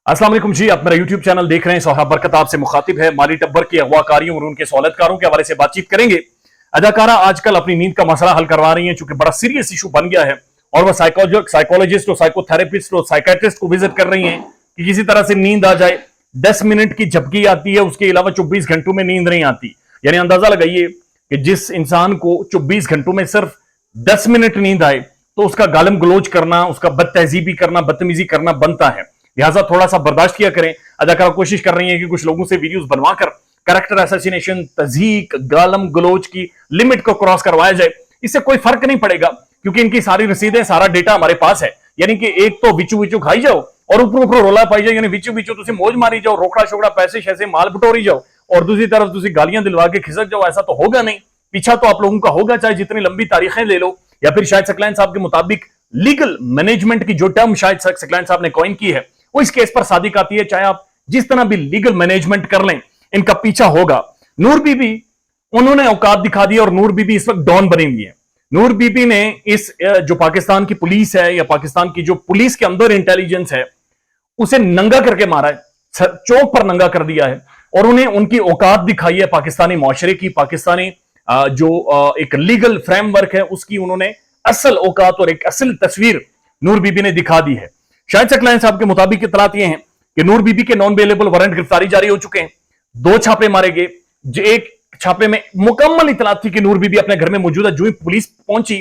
अस्सलाम वालेकुम जी, आप मेरा यूट्यूब चैनल देख रहे हैं। सोहा बरकत आपसे मुखातिब है। माली टब्बर की अगवाकारियों और उनके सहूलतकारों के हवाले से बातचीत करेंगे। अदाकारा आजकल अपनी नींद का मसला हल करवा रही हैं, चूंकि बड़ा सीरियस इशू बन गया है और वह साइकोलॉजिस्ट और साइकोथेरेपिस्ट और साइकेट्रिस्ट को विजिट कर रही हैं कि किसी तरह से नींद आ जाए। 10 मिनट की झपकी आती है, उसके अलावा 24 घंटों में नींद नहीं आती। यानी अंदाजा लगाइए कि जिस इंसान को 24 घंटों में सिर्फ 10 मिनट नींद आए तो उसका गालम गलोच करना, उसका बदतहजीबी करना, बदतमीजी करना बनता है। लिहाजा थोड़ा सा बर्दाश्त किया करें। अदाकारा कोशिश कर रही है कि कुछ लोगों से वीडियोस बनवाकर कैरेक्टर असैसिनेशन, तज़हीक, गालम गलोच की लिमिट को क्रॉस करवाया जाए। इससे कोई फर्क नहीं पड़ेगा क्योंकि इनकी सारी रसीदें, सारा डेटा हमारे पास है। यानी कि एक तो विचू विचू खाई जाओ और ऊपर ऊपर रोला पाई जाओ, यानी विचू विचू तुसी मौज मारी जाओ, रोकड़ा शोकड़ा पैसे शैसे माल बटोरी जाओ और दूसरी तरफ तुसी गालियां दिलवा के खिसक जाओ। ऐसा तो होगा नहीं। पीछा तो आप लोगों का होगा, चाहे जितनी लंबी तारीखें ले लो। या फिर शायद सकलैन साहब के मुताबिक लीगल मैनेजमेंट की जो टर्म शायद सकलैन साहब ने कॉइन की है वो इस केस पर सादिक आती है। चाहे आप जिस तरह भी लीगल मैनेजमेंट कर लें, इनका पीछा होगा। नूर बीबी, उन्होंने औकात दिखा दी और नूर बीबी इस वक्त डॉन बनी हुई है। नूर बीबी ने इस जो पाकिस्तान की पुलिस है या पाकिस्तान की जो पुलिस के अंदर इंटेलिजेंस है उसे नंगा करके मारा है, चौक पर नंगा कर दिया है और उन्हें उनकी औकात दिखाई है। पाकिस्तानी मुआशरे की, पाकिस्तानी जो एक लीगल फ्रेमवर्क है उसकी उन्होंने असल औकात और एक असल तस्वीर नूर बीबी ने दिखा दी है। शाहिद सकलैन साहब के मुताबिक इतलात ये हैं कि नूर बीबी के नॉन बेलेबल वारंट गिरफ्तारी जारी हो चुके हैं। 2 छापे मारे गए। एक छापे में मुकम्मल इतलात थी कि नूर बीबी अपने घर में मौजूद है। जो ही पुलिस पहुंची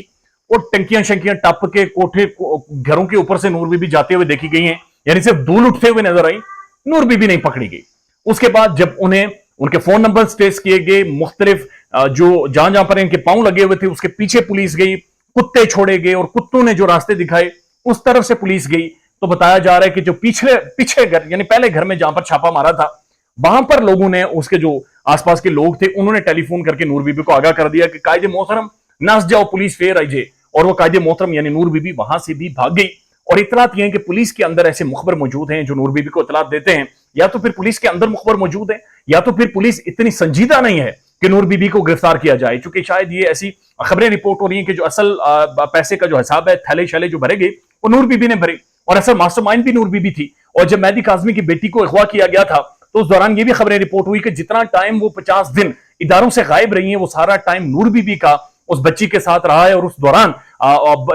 और टंकियां शंकियां टप के कोठे घरों के ऊपर से नूर बीबी जाते हुए देखी गई हैं, यानी सिर्फ धूल उठते हुए नजर आई। नूर बीबी नहीं पकड़ी गई। उसके बाद जब उन्हें उनके फोन नंबर ट्रेस किए गए, मुख्तलिफ जो जहां जहां पर इनके पांव लगे हुए थे उसके पीछे पुलिस गई, कुत्ते छोड़े गए और कुत्तों ने जो रास्ते दिखाए उस तरफ से पुलिस गई। तो बताया जा रहा है कि जो पीछे घर यानी पहले घर में जहां पर छापा मारा था वहां पर लोगों ने, उसके जो आसपास के लोग थे उन्होंने टेलीफोन करके नूर बीबी को आगाह कर दिया कि कायदे मोहतरम नस जाओ, पुलिस फेर आइजे। और वो कायदे मोहतरम यानी नूर बीबी वहां से भी भाग गई। और इतलात ये है कि पुलिस के अंदर ऐसे मुखबर मौजूद हैं जो नूर बीबी को इतलात देते हैं, या तो फिर पुलिस के अंदर मुखबर मौजूद है या तो फिर पुलिस इतनी संजीदा नहीं है कि नूर बीबी को गिरफ्तार किया जाए। चूंकि शायद ये ऐसी खबरें रिपोर्ट हो रही हैं कि जो असल पैसे का जो हिसाब है, थैले शैले जो भरे गए वो नूर बीबी ने भरे और असल मास्टरमाइंड भी नूर बीबी थी। और जब मेहदी काज़मी की बेटी को अगवा किया गया था तो उस दौरान ये भी खबरें रिपोर्ट हुई कि जितना टाइम वो 50 दिन इदारों से गायब रही है वो सारा टाइम नूर बीबी का उस बच्ची के साथ रहा है। और उस दौरान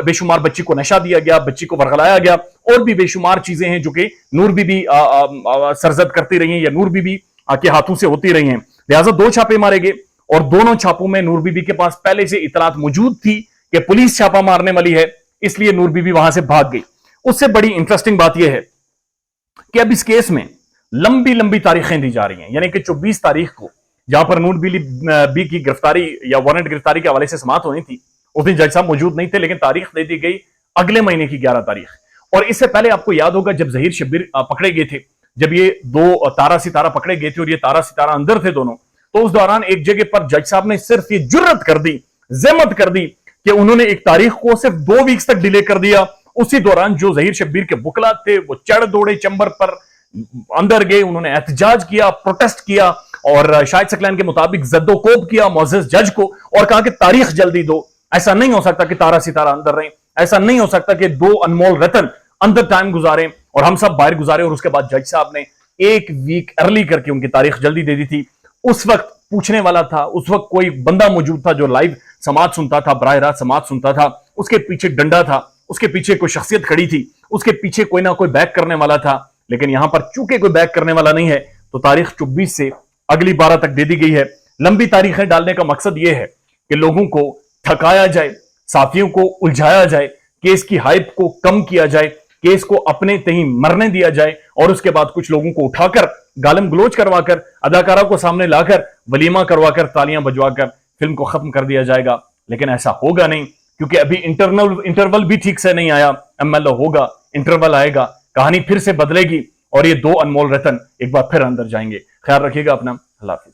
बेशुमार बच्ची को नशा दिया गया, बच्ची को वर्गलाया गया और भी बेशुमार चीजें हैं जो कि नूर बीबी सरजद करती रही हैं या नूर बीबी के हाथों से होती रही हैं। लिहाजा 2 छापे मारे गए और दोनों छापों में नूर बीबी के पास पहले से इतलात मौजूद थी कि पुलिस छापा मारने वाली है, इसलिए नूर बीबी वहां से भाग गई। उससे बड़ी इंटरेस्टिंग बात यह है कि अब इस केस में लंबी लंबी तारीखें दी जा रही हैं। यानी कि 24 तारीख को जहां पर नूर बीबी की गिरफ्तारी या वारंट गिरफ्तारी के हवाले से समाअत होनी थी, उस दिन जज साहब मौजूद नहीं थे, लेकिन तारीख दे दी गई अगले महीने की 11 तारीख। और इससे पहले आपको याद होगा जब जहीर शब्बीर पकड़े गए थे, जब ये 2 तारा सितारा पकड़े गए थे और ये तारा सितारा अंदर थे दोनों, तो उस दौरान एक जगह पर जज साहब ने सिर्फ ये जुर्रत कर दी, ज़हमत कर दी कि उन्होंने एक तारीख को सिर्फ 2 वीक्स तक डिले कर दिया। उसी दौरान जो जहीर शब्बीर के बुकला थे वो चढ़ दौड़े चैम्बर पर, अंदर गए, उन्होंने एहतजाज किया, प्रोटेस्ट किया और शाहिद सकलैन के मुताबिक जद्दोकोब किया मुअज़्ज़ज़ जज को और कहा कि तारीख जल्दी दो। ऐसा नहीं हो सकता कि तारा सितारा अंदर रहे, ऐसा नहीं हो सकता कि 2 अनमोल रतन अंदर टाइम गुजारे और हम सब बाहर गुजारे। और उसके बाद जज साहब ने 1 वीक अर्ली करके उनकी तारीख जल्दी दे दी थी। उस वक्त पूछने वाला था, उस वक्त कोई बंदा मौजूद था जो लाइव समाअत सुनता था, बराह रास्त समाअत सुनता था, उसके पीछे डंडा था, उसके पीछे कोई शख्सियत खड़ी थी, उसके पीछे कोई ना कोई बैक करने वाला था। लेकिन यहां पर चूंकि कोई बैक करने वाला नहीं है तो तारीख 24 से अगली 12 तक दे दी गई है। लंबी तारीखें डालने का मकसद यह है कि लोगों को थकाया जाए, साथियों को उलझाया जाए, केस की हाइप को कम किया जाए, केस को अपने तहीं मरने दिया जाए और उसके बाद कुछ लोगों को उठाकर गालम गलोच करवाकर, अदाकारा को सामने लाकर, वलीमा करवाकर, तालियां बजवाकर फिल्म को खत्म कर दिया जाएगा। लेकिन ऐसा होगा नहीं क्योंकि अभी इंटरवल भी ठीक से नहीं आया। MLO होगा, इंटरवल आएगा, कहानी फिर से बदलेगी और ये 2 अनमोल रतन एक बार फिर अंदर जाएंगे। ख्याल रखिएगा अपना। अल्लाह हाफिज।